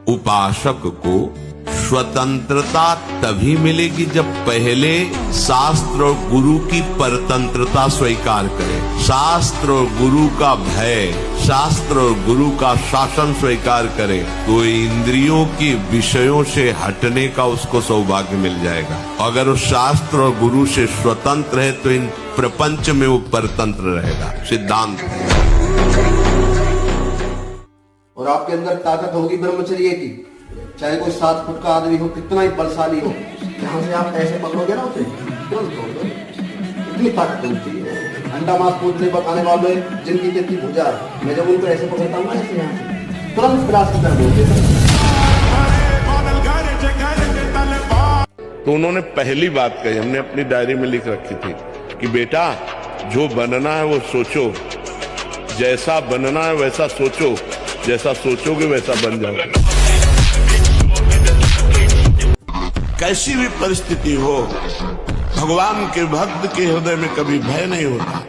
उपासक को स्वतंत्रता तभी मिलेगी जब पहले शास्त्र और गुरु की परतंत्रता स्वीकार करे, शास्त्र और गुरु का भय, शास्त्र और गुरु का शासन स्वीकार करे, तो इंद्रियों के विषयों से हटने का उसको सौभाग्य मिल जाएगा। अगर वो शास्त्र और गुरु से स्वतंत्र है तो इन प्रपंच में वो परतंत्र रहेगा। सिद्धांत और आपके अंदर ताकत होगी ब्रह्मचर्य की, चाहे कोई 7 फुट का आदमी हो, कितना ही बलशाली हो, यहाँ से आप ऐसे पकड़ोगे ना उसे तुरंत तोड़ दो। इतनी ताकत होती है। अंडा मांस पूछने पकाने वाले जिनकी जितनी भुजा, मैं जब उनको ऐसे पकड़ता हूँ ऐसे यहाँ से तुरंत विलास की तरफ बोलते। तो उन्होंने पहली बात कही, हमने अपनी डायरी में लिख रखी थी कि बेटा जो बनना है वो सोचो, जैसा बनना है वैसा सोचो, जैसा सोचोगे वैसा बन जाओगे। कैसी भी परिस्थिति हो, भगवान के भक्त के हृदय में कभी भय नहीं होता।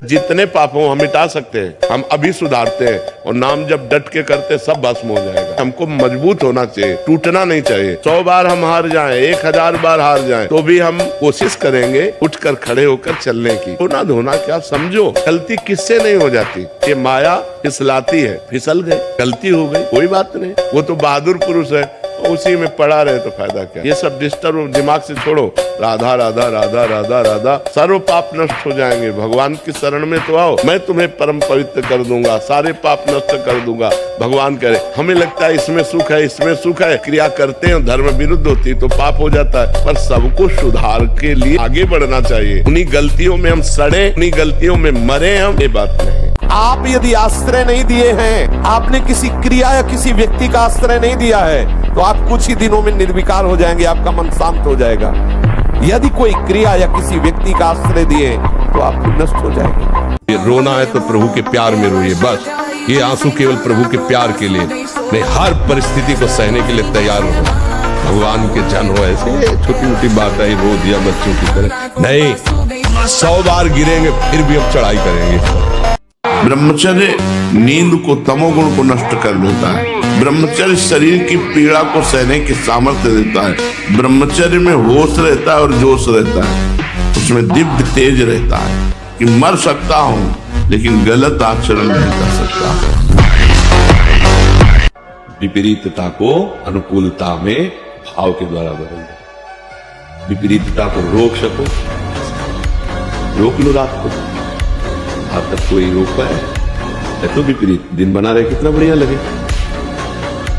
जितने पापों हम मिटा सकते हैं हम अभी सुधारते हैं, और नाम जब डट के करते सब भस्म हो जाएगा। हमको मजबूत होना चाहिए, टूटना नहीं चाहिए। 100 बार हम हार जाएं, 1000 बार हार जाएं, तो भी हम कोशिश करेंगे उठकर खड़े होकर चलने की। होना धोना क्या समझो, गलती किससे नहीं हो जाती। ये माया फिसलाती है, फिसल गए, गलती हो गई, कोई बात नहीं। वो तो बहादुर पुरुष है, उसी में पड़ा रहे तो फायदा क्या। ये सब डिस्टर्ब दिमाग से छोड़ो। राधा राधा राधा राधा राधा, सर्व पाप नष्ट हो जाएंगे। भगवान की शरण में तो आओ, मैं तुम्हें परम पवित्र कर दूंगा, सारे पाप नष्ट कर दूंगा। भगवान करे, हमें लगता है इसमें सुख है, इसमें सुख है, क्रिया करते हैं, धर्म विरुद्ध होती तो पाप हो जाता है। पर सबको सुधार के लिए आगे बढ़ना चाहिए। उन्हीं गलतियों में हम सड़े, उन्हीं गलतियों में मरे हम, ये बात नहीं। आप यदि आश्रय नहीं दिए हैं, आपने किसी क्रिया या किसी व्यक्ति का आश्रय नहीं दिया है, तो आप कुछ ही दिनों में निर्विकार हो जाएंगे, आपका मन शांत हो जाएगा। यदि कोई क्रिया या किसी व्यक्ति का आश्रय दिए तो आप नष्ट हो जाएंगे। ये रोना है तो प्रभु के प्यार में रोइए, बस। ये आंसू केवल प्रभु के प्यार के लिए नहीं, हर परिस्थिति को सहने के लिए तैयार हो। भगवान के जन हो, ऐसे छोटी मोटी बात है रो दिया बच्चों की तरह नहीं, 100 बार गिरेंगे फिर भी अब चढ़ाई करेंगे। ब्रह्मचर्य नींद को, तमोगुण को नष्ट कर देता है। ब्रह्मचर्य शरीर की पीड़ा को सहने की सामर्थ्य देता है। ब्रह्मचर्य में होश रहता है और जोश रहता है, उसमें दिव्य तेज रहता है कि मर सकता हूं लेकिन गलत आचरण नहीं कर सकता। विपरीतता को अनुकूलता में भाव के द्वारा बदल दो। विपरीतता को रोक सको, रोक लो। रात को आज तक कोई रोक पाया है तो विपरीत दिन बना रहे, कितना बढ़िया लगे।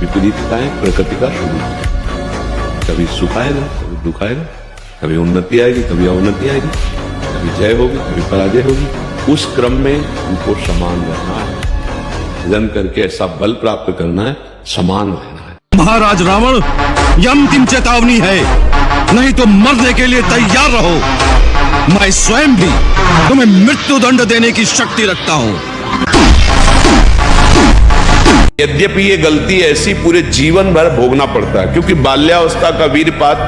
विपरीतताएं प्रकृति का स्वरूप, कभी सुख आएगा, कभी दुख आएगा, कभी उन्नति आएगी, कभी अवनति आएगी, कभी जय होगी, कभी पराजय होगी। उस क्रम में उनको समान रहना है, जन करके ऐसा बल प्राप्त करना है, समान रहना है। महाराज रावण, यह अंतिम चेतावनी है, नहीं तो मरने के लिए तैयार रहो। मैं स्वयं भी तुम्हें मृत्यु दंड देने की शक्ति रखता हूं। यद्यपि ये गलती ऐसी पूरे जीवन भर भोगना पड़ता है, क्योंकि बाल्यावस्था का वीरपात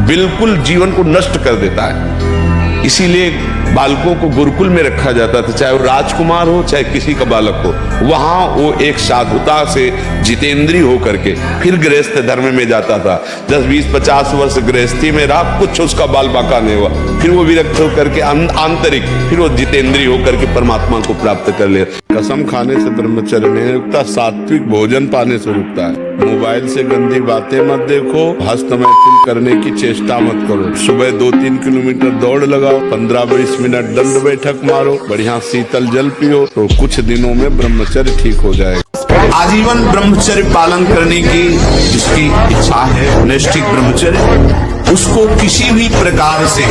बिल्कुल जीवन को नष्ट कर देता है। इसीलिए बालकों को गुरुकुल में रखा जाता था, चाहे वो राजकुमार हो चाहे किसी का बालक हो। वहां वो एक साधुता से जितेंद्रीय होकर के फिर गृहस्थ धर्म में जाता था। 10, 20, 50 वर्ष गृहस्थी में रहा, कुछ उसका बाल बाका नहीं हुआ, फिर वो विरक्त होकर के आंतरिक, फिर वो जितेंद्रीय होकर के परमात्मा को प्राप्त कर ले। कसम खाने से ब्रह्मचर्य नहीं रुकता, सात्विक भोजन पाने से रुकता है। मोबाइल से गंदी बातें मत देखो, हस्त मैथुन करने की चेष्टा मत करो। सुबह 2-3 किलोमीटर दौड़ लगाओ, 15-20 मिनट दंड बैठक मारो, बढ़िया शीतल जल पियो, तो कुछ दिनों में ब्रह्मचर्य ठीक हो जाएगा। आजीवन ब्रह्मचर्य पालन करने की जिसकी इच्छा है, नैष्ठिक ब्रह्मचर्य, उसको किसी भी प्रकार से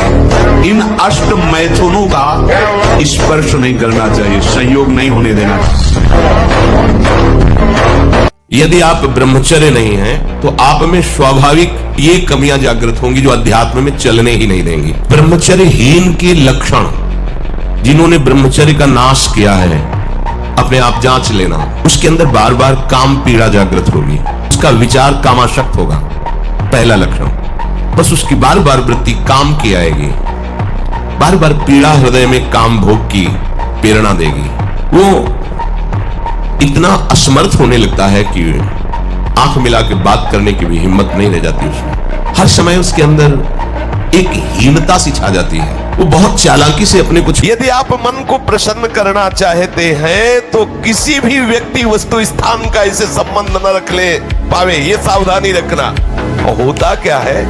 इन अष्ट मैथुनों का स्पर्श नहीं करना चाहिए, संयोग नहीं होने देना। यदि आप ब्रह्मचर्य नहीं हैं, तो आप में स्वाभाविक ये कमियां जागृत होंगी जो अध्यात्म में चलने ही नहीं देंगी। ब्रह्मचर्यहीन के लक्षण, जिन्होंने ब्रह्मचर्य का नाश किया है, अपने आप जांच लेना। उसके अंदर बार बार काम पीड़ा जागृत होगी, उसका विचार कामाशक्त होगा, पहला लक्षण। बस उसकी बार बार वृत्ति काम की आएगी, बार बार पीड़ा हृदय में काम भोग की प्रेरणा देगी। वो इतना असमर्थ होने लगता है कि आंख मिला के बात करने की भी हिम्मत नहीं रह जाती उसमें। हर समय उसके अंदर एक हीनता सी छा जाती है। वो बहुत चालाकी से अपने कुछ। यदि आप मन को प्रसन्न करना चाहते हैं तो किसी भी व्यक्ति वस्तु स्थान का इसे संबंध न रख ले पावे, ये सावधानी रखना। और होता क्या है,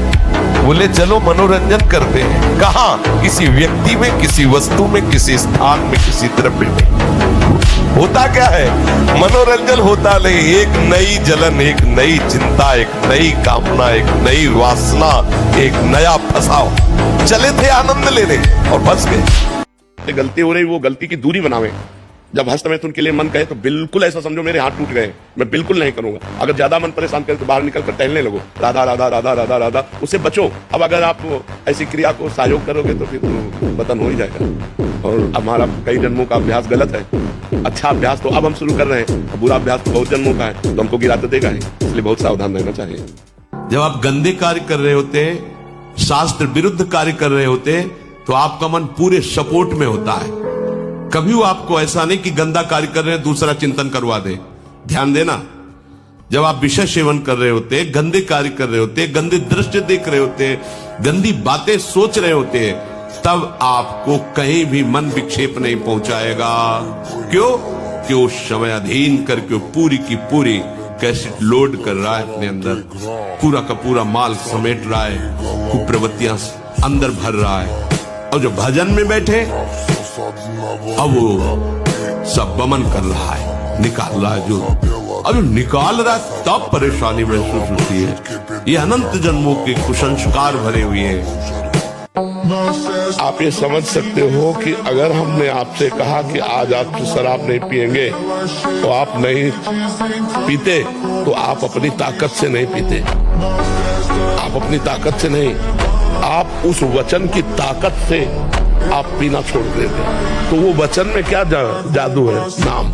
बोले चलो मनोरंजन करते हैं। कहां? किसी व्यक्ति में, किसी वस्तु में, किसी स्थान में, किसी द्रव्य में। होता क्या है, मनोरंजन होता नहीं, एक नई जलन, एक नई चिंता, एक नई कामना, एक नई वासना, एक नया फसाव। चले थे आनंद लेने और फंस गए। गलती हो रही, वो गलती की दूरी बनावे। जब हस्त में उनके लिए मन कहे तो बिल्कुल ऐसा समझो मेरे हाथ टूट गए, मैं बिल्कुल नहीं करूंगा। अगर ज्यादा मन परेशान करे तो बाहर निकल कर टहलने लगो, राधा राधा राधा राधा राधा, उससे बचो। अब अगर आप ऐसी क्रिया को सहयोग करोगे तो फिर तो पतन हो ही जाएगा। और हमारा कई जन्मों का अभ्यास गलत है। अच्छा अभ्यास तो अब हम शुरू कर रहे हैं, बुरा अभ्यास तो बहुत जन्मों का है, तो हमको गिरा तो देगा ही। इसलिए बहुत सावधान रहना चाहिए। जब आप गंदे कार्य कर रहे होते, शास्त्र विरुद्ध कार्य कर रहे होते, तो आपका मन पूरे सपोर्ट में होता है। कभी वो आपको ऐसा नहीं कि गंदा कार्य कर रहे हैं दूसरा चिंतन करवा दे। ध्यान देना, जब आप विषय सेवन कर रहे होते, गंदे कार्य कर रहे होते, गंदे दृश्य देख रहे होते, गंदी बातें सोच रहे होते, तब आपको कहीं भी मन विक्षेप नहीं पहुंचाएगा। क्यों? कि वो समय अधीन करके पूरी की पूरी कैसेट लोड कर रहा है अपने अंदर, पूरा का पूरा माल समेट रहा है, कुप्रवृत्तियां अंदर भर रहा है। और जो भजन में बैठे, अब वो सब बमन कर रहा है, निकाल रहा है। जो अब निकाल रहा है तब परेशानी महसूस होती है। ये अनंत जन्मों के कुसंस्कार भरे हुए हैं। आप ये समझ सकते हो कि अगर हमने आपसे कहा कि आज आप शराब नहीं पिएंगे तो आप नहीं पीते, तो आप अपनी ताकत से नहीं पीते, आप अपनी ताकत से नहीं, आप उस वचन की ताकत से आप पीना छोड़ देते। तो वो वचन में क्या जादू है? नाम।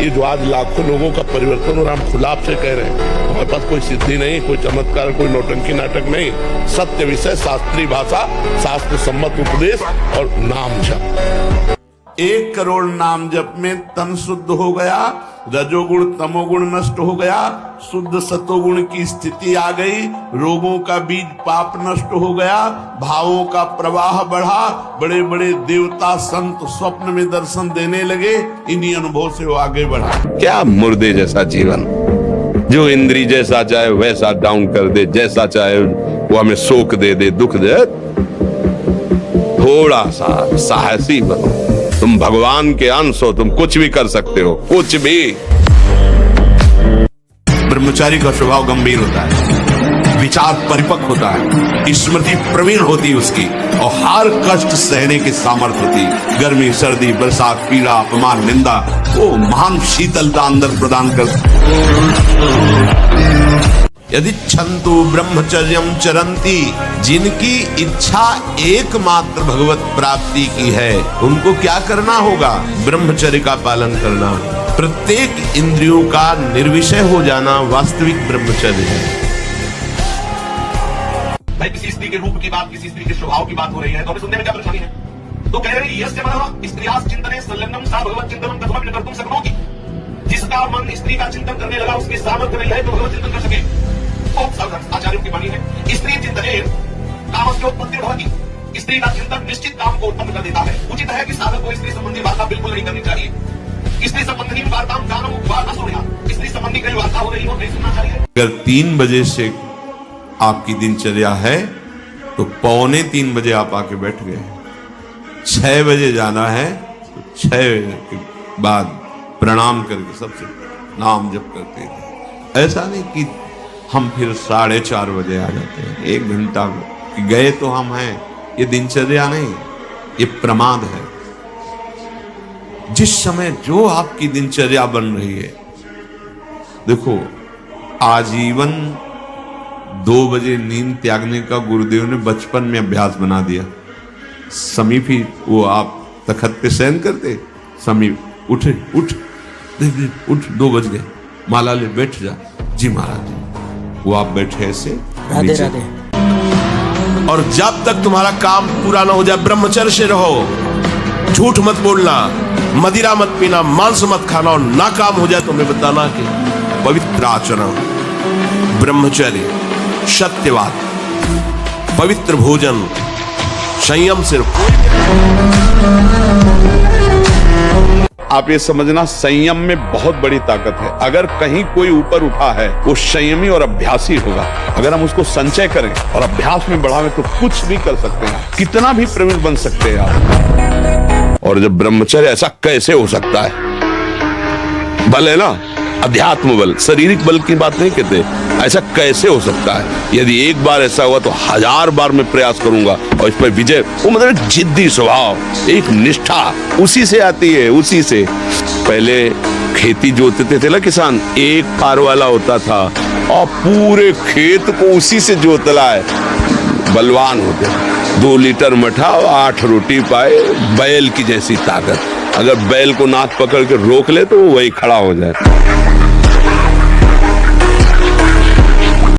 ये जो आज लाखों लोगों का परिवर्तन हो रहा, हम खुला आपसे कह रहे हैं, हमारे पास कोई सिद्धि नहीं, कोई चमत्कार, कोई नौटंकी नाटक नहीं। सत्य विषय, शास्त्रीय भाषा, शास्त्र सम्मत उपदेश और नाम जप। 1 करोड़ नाम जप में तन शुद्ध हो गया, रजोगुण तमोगुण नष्ट हो गया, शुद्ध सतोगुण की स्थिति आ गई, रोगों का बीज पाप नष्ट हो गया, भावों का प्रवाह बढ़ा, बड़े बड़े देवता संत स्वप्न में दर्शन देने लगे। इन्हीं अनुभव से वो आगे बढ़ा। क्या मुर्दे जैसा जीवन, जो इंद्री जैसा चाहे वैसा डाउन कर दे, जैसा चाहे वो हमें शोक दे दे, दुख दे। थोड़ा सा साहसी बनो, तुम भगवान के अंश हो, तुम कुछ भी कर सकते हो, कुछ भी। ब्रह्मचारी का स्वभाव गंभीर होता है, विचार परिपक्व होता है, स्मृति प्रवीण होती उसकी, और हर कष्ट सहने की सामर्थ्य होती। गर्मी, सर्दी, बरसात, पीड़ा, अपमान, निंदा, वो महान शीतलता अंदर प्रदान कर। यदि छंतु ब्रह्मचर्यम चरंती, जिनकी इच्छा एकमात्र भगवत प्राप्ति की है, उनको क्या करना होगा? ब्रह्मचर्य का पालन करना। प्रत्येक इंद्रियों का निर्विषय हो जाना वास्तविक ब्रह्मचर्य है। भाई किसी स्त्री के रूप की बात, किसी स्त्री के स्वभाव की बात हो रही है, तो हमें सुनने में क्या परेशानी है? तो कह रहे हैं यस्य मनः स्त्रियास् चिंतने संलग्नम सा भगवत चिंतनम कथमपि न कर्तुं शक्नोति। जिसका मन स्त्री का चिंतन करने लगा, उसके सामर्थ्य नहीं है तो भगवत चिंतन कर सके। बहुत सावधान आचार्यों की वाणी है, स्त्री चिंतने कामस्योत्पत्ति भवति। स्त्री का चिंतन निश्चित काम को उत्पन्न कर देता है। उचित है कि साधक को स्त्री संबंधी वार्ता बिल्कुल नहीं करनी चाहिए। स्त्री संबंधी वार्ता वार्ता सुन रहा, स्त्री संबंधी कई वार्ता हो रही हो, नहीं सुनना चाहिए। अगर 3 बजे से आपकी दिनचर्या है तो 2:45 बजे आप आके बैठ गए। 6 बजे जाना है तो 6 बजे के बाद प्रणाम करके सबसे नाम जप करते थे। ऐसा नहीं कि हम फिर 4:30 बजे आ जाते हैं, 1 घंटा कि गए तो हम हैं। ये दिनचर्या नहीं, ये प्रमाद है। जिस समय जो आपकी दिनचर्या बन रही है, देखो आजीवन 2 बजे नींद त्यागने का गुरुदेव ने बचपन में अभ्यास बना दिया। समीप ही वो आप तखत पे शयन करते, समीप उठे, उठ 2 बज गए, माला ले बैठ जा। जी महाराज, वो आप बैठे ऐसे राधे राधे। और जब तक तुम्हारा काम पूरा ना हो जाए ब्रह्मचर्य से रहो। झूठ मत बोलना, मदिरा मत पीना, मांस मत खाना और नाकाम हो जाए तो हमें बताना कि पवित्र आचरण, ब्रह्मचर्य, सत्यवाद, पवित्र भोजन, संयम से आप ये समझना, संयम में बहुत बड़ी ताकत है। अगर कहीं कोई ऊपर उठा है वो संयमी और अभ्यासी होगा। अगर हम उसको संचय करें और अभ्यास में बढ़ावें तो कुछ भी कर सकते हैं, कितना भी प्रवीण बन सकते हैं आप। और जब ब्रह्मचर्य, ऐसा कैसे हो सकता है? बल है ना, अध्यात्म बल, शारीरिक बल की बात नहीं कहते। ऐसा कैसे हो सकता है? यदि एक बार ऐसा हुआ तो 1000 बार मैं प्रयास करूंगा और इस पर विजय। वो मतलब जिद्दी स्वभाव, एक निष्ठा उसी से आती है। उसी से पहले खेती जोतते थे ना किसान, एक पार वाला होता था और पूरे खेत को उसी से जोतला है। बलवान होते, 2 लीटर मठा और 8 रोटी पाए, बैल की जैसी ताकत। अगर बैल को नाक पकड़ के रोक ले तो वो वही खड़ा हो जाए।